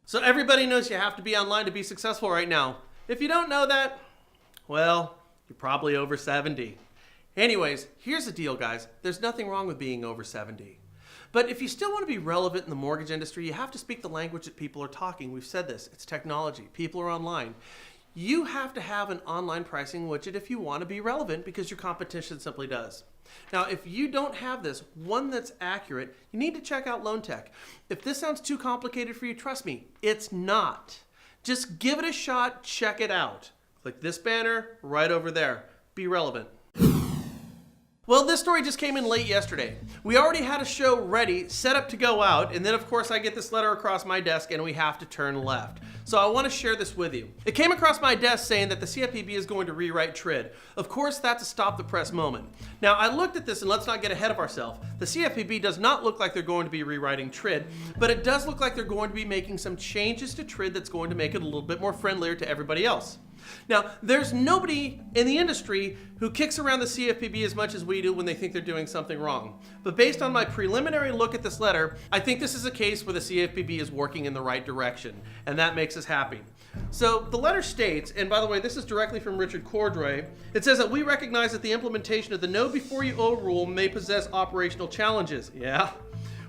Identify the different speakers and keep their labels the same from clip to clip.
Speaker 1: So everybody knows you have to be online to be successful right now. If you don't know that, well, you're probably over 70. Anyways, here's the deal, guys. There's nothing wrong with being over 70. But if you still want to be relevant in the mortgage industry, you have to speak the language that people are talking. We've said this. It's technology. People are online. You have to have an online pricing widget if you want to be relevant because your competition simply does. Now, if you don't have this, one that's accurate, you need to check out Loan Tech. If this sounds too complicated for you, trust me, it's not. Just give it a shot, check it out. Click this banner right over there. Be relevant. Well, this story just came in late yesterday. We already had a show ready, set up to go out, and then of course I get this letter across my desk and we have to turn left. So I want to share this with you. It came across my desk saying that the CFPB is going to rewrite TRID. Of course, that's a stop the press moment. Now, I looked at this and let's not get ahead of ourselves. The CFPB does not look like they're going to be rewriting TRID, but it does look like they're going to be making some changes to TRID that's going to make it a little bit more friendlier to everybody else. Now, there's nobody in the industry who kicks around the CFPB as much as we do when they think they're doing something wrong. But based on my preliminary look at this letter, I think this is a case where the CFPB is working in the right direction, and that makes us happy. So the letter states, and by the way, this is directly from Richard Cordray, it says that we recognize that the implementation of the know before you owe rule may possess operational challenges. Yeah.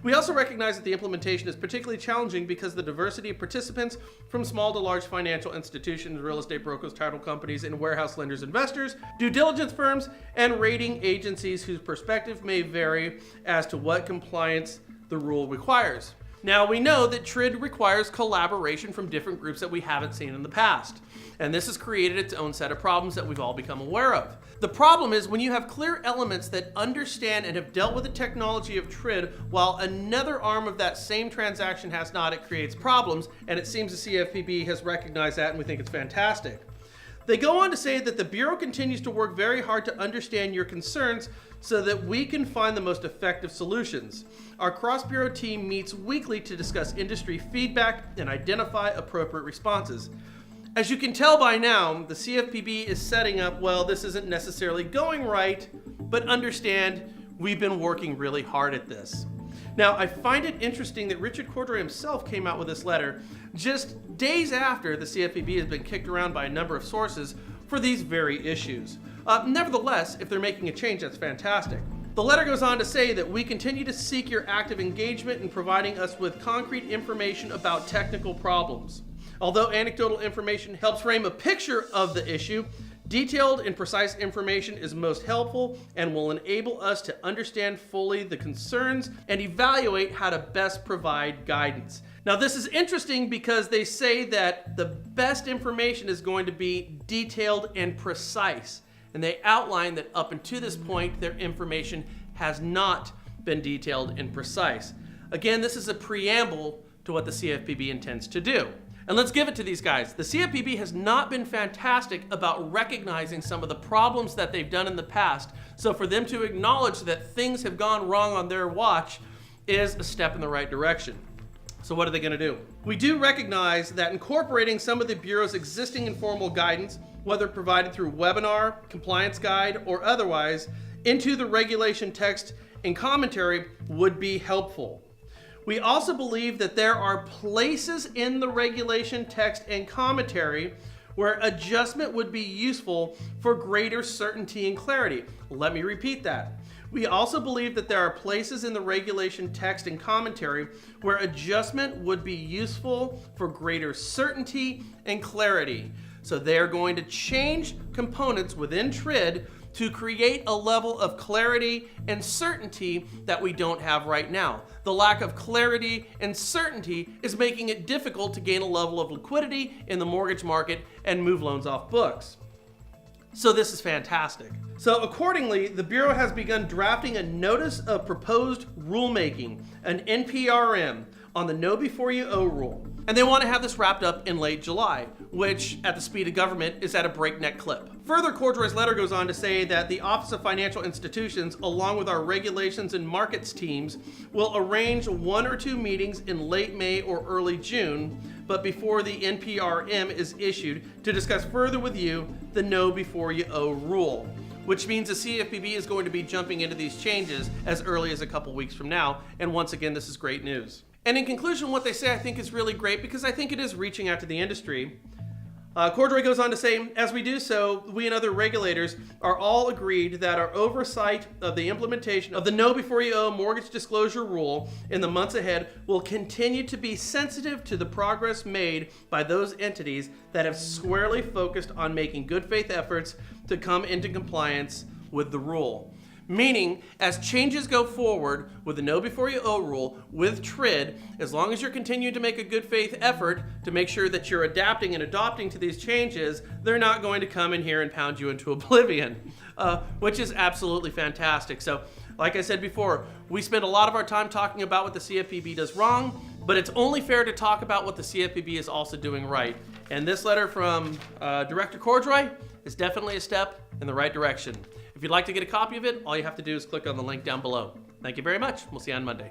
Speaker 1: We also recognize that the implementation is particularly challenging because the diversity of participants from small to large financial institutions, real estate brokers, title companies, and warehouse lenders, investors, due diligence firms, and rating agencies whose perspective may vary as to what compliance the rule requires. Now, we know that TRID requires collaboration from different groups that we haven't seen in the past. And this has created its own set of problems that we've all become aware of. The problem is when you have clear elements that understand and have dealt with the technology of TRID while another arm of that same transaction has not, it creates problems. And it seems the CFPB has recognized that and we think it's fantastic. They go on to say that the Bureau continues to work very hard to understand your concerns so that we can find the most effective solutions. Our cross-bureau team meets weekly to discuss industry feedback and identify appropriate responses. As you can tell by now, the CFPB is setting up, well, this isn't necessarily going right, but understand we've been working really hard at this. Now, I find it interesting that Richard Cordray himself came out with this letter just days after the CFPB has been kicked around by a number of sources for these very issues. Nevertheless, if they're making a change, that's fantastic. The letter goes on to say that we continue to seek your active engagement in providing us with concrete information about technical problems. Although anecdotal information helps frame a picture of the issue, detailed and precise information is most helpful and will enable us to understand fully the concerns and evaluate how to best provide guidance. Now, this is interesting because they say that the best information is going to be detailed and precise. And they outline that up until this point, their information has not been detailed and precise. Again, this is a preamble to what the CFPB intends to do. And let's give it to these guys. The CFPB has not been fantastic about recognizing some of the problems that they've done in the past. So for them to acknowledge that things have gone wrong on their watch is a step in the right direction. So what are they going to do? We do recognize that incorporating some of the Bureau's existing informal guidance, whether provided through webinar, compliance guide, or otherwise, into the regulation text and commentary would be helpful. We also believe that there are places in the regulation text and commentary where adjustment would be useful for greater certainty and clarity. Let me repeat that. We also believe that there are places in the regulation text and commentary where adjustment would be useful for greater certainty and clarity. So they're going to change components within TRID to create a level of clarity and certainty that we don't have right now. The lack of clarity and certainty is making it difficult to gain a level of liquidity in the mortgage market and move loans off books. So this is fantastic. So accordingly, the Bureau has begun drafting a Notice of Proposed Rulemaking, an NPRM, on the Know Before You Owe rule. And they want to have this wrapped up in late July, which at the speed of government is at a breakneck clip. Further, Cordray's letter goes on to say that the Office of Financial Institutions, along with our regulations and markets teams, will arrange 1 or 2 meetings in late May or early June, but before the NPRM is issued, to discuss further with you the Know Before You Owe rule, which means the CFPB is going to be jumping into these changes as early as a couple weeks from now. And once again, this is great news. And in conclusion, what they say I think is really great because I think it is reaching out to the industry. Cordray goes on to say, as we do so, we and other regulators are all agreed that our oversight of the implementation of the Know Before You Owe mortgage disclosure rule in the months ahead will continue to be sensitive to the progress made by those entities that have squarely focused on making good faith efforts to come into compliance with the rule. Meaning, as changes go forward with the Know Before You Owe rule, with TRID, as long as you're continuing to make a good faith effort to make sure that you're adapting and adopting to these changes, they're not going to come in here and pound you into oblivion, which is absolutely fantastic. So, like I said before, we spend a lot of our time talking about what the CFPB does wrong, but it's only fair to talk about what the CFPB is also doing right. And this letter from Director Cordray is definitely a step in the right direction. If you'd like to get a copy of it, all you have to do is click on the link down below. Thank you very much. We'll see you on Monday.